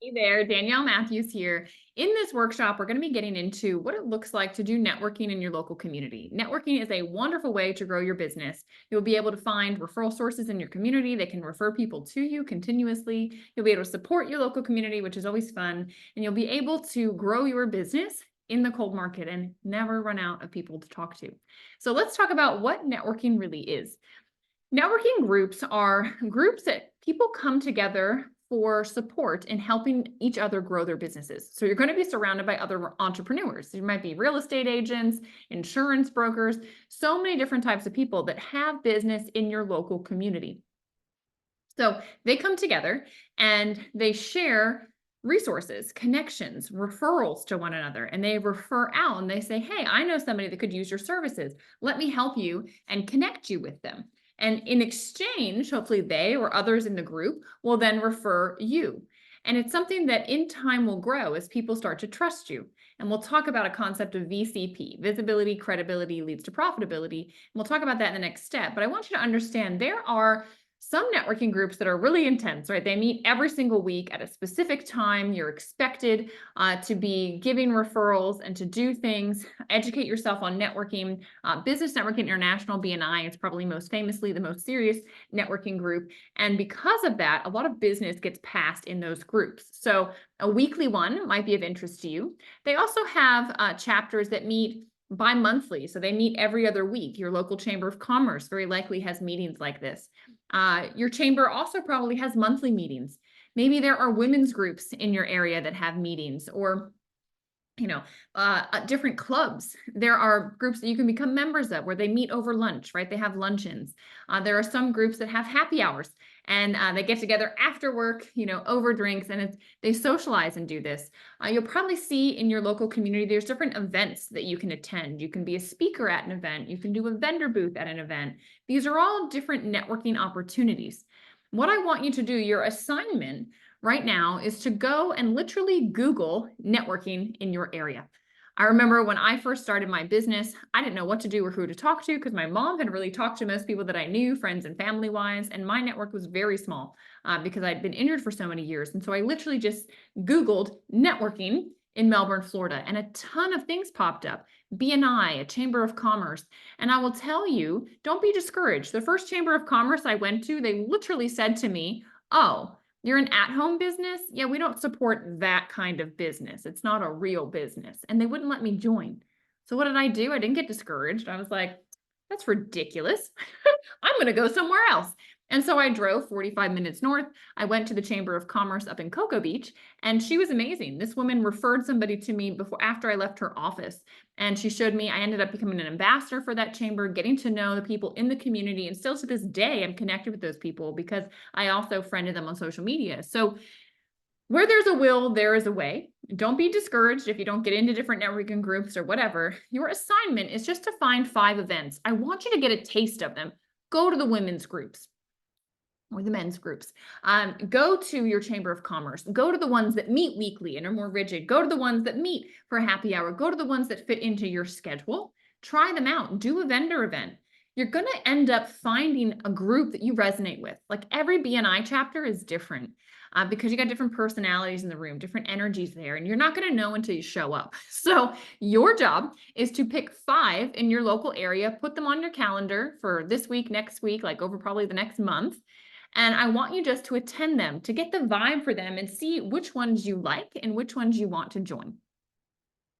Hey there, Danielle Matthews here. In this workshop, we're going to be getting into what it looks like to do networking in your local community. Networking is a wonderful way to grow your business. You'll be able to find referral sources in your community that can refer people to you continuously. You'll be able to support your local community, which is always fun, and you'll be able to grow your business in the cold market and never run out of people to talk to. So let's talk about what networking really is. Networking groups are groups that people come together for support in helping each other grow their businesses. So you're going to be surrounded by other entrepreneurs. You might be real estate agents, insurance brokers, so many different types of people that have business in your local community. So they come together and they share resources, connections, referrals to one another, and they refer out and they say, hey, I know somebody that could use your services. Let me help you and connect you with them. And in exchange, hopefully they or others in the group will then refer you. And it's something that in time will grow as people start to trust you. And we'll talk about a concept of VCP, visibility, credibility leads to profitability. And we'll talk about that in the next step. But I want you to understand there are some networking groups that are really intense, right? They meet every single week at a specific time. You're expected to be giving referrals and to do things, educate yourself on networking. Business Networking International, BNI, is probably most famously the most serious networking group. And because of that, a lot of business gets passed in those groups. So a weekly one might be of interest to you. They also have chapters that meet bi-monthly. So they meet every other week. Your local chamber of commerce very likely has meetings like this. Your chamber also probably has monthly meetings. Maybe there are women's groups in your area that have meetings, or different clubs. There are groups that you can become members of where they meet over lunch, right? They have luncheons. There are some groups that have happy hours and they get together after work, over drinks, and they socialize and do this. You'll probably see in your local community, there's different events that you can attend. You can be a speaker at an event. You can do a vendor booth at an event. These are all different networking opportunities. What I want you to do, your assignment right now, is to go and literally Google networking in your area. I remember when I first started my business, I didn't know what to do or who to talk to because my mom had really talked to most people that I knew, friends and family wise, and my network was very small because I'd been injured for so many years. And so I literally just Googled networking in Melbourne, Florida, and a ton of things popped up. BNI, a chamber of commerce. And I will tell you, don't be discouraged. The first chamber of commerce I went to, they literally said to me, oh, you're an at-home business? Yeah, we don't support that kind of business. It's not a real business. And they wouldn't let me join. So what did I do? I didn't get discouraged. I was like, that's ridiculous. I'm going to go somewhere else. And so I drove 45 minutes north. I went to the Chamber of Commerce up in Cocoa Beach, and she was amazing. This woman referred somebody to me after I left her office, and she showed me. I ended up becoming an ambassador for that chamber, getting to know the people in the community, and still to this day, I'm connected with those people because I also friended them on social media. So where there's a will, there is a way. Don't be discouraged if you don't get into different networking groups or whatever. Your assignment is just to find 5 events. I want you to get a taste of them. Go to the women's groups or the men's groups. Go to your chamber of commerce. Go to the ones that meet weekly and are more rigid. Go to the ones that meet for a happy hour. Go to the ones that fit into your schedule. Try them out. Do a vendor event. You're going to end up finding a group that you resonate with. Like every BNI chapter is different because you got different personalities in the room, different energies there, and you're not going to know until you show up. So your job is to pick 5 in your local area, put them on your calendar for this week, next week, like over probably the next month. And I want you just to attend them, to get the vibe for them and see which ones you like and which ones you want to join.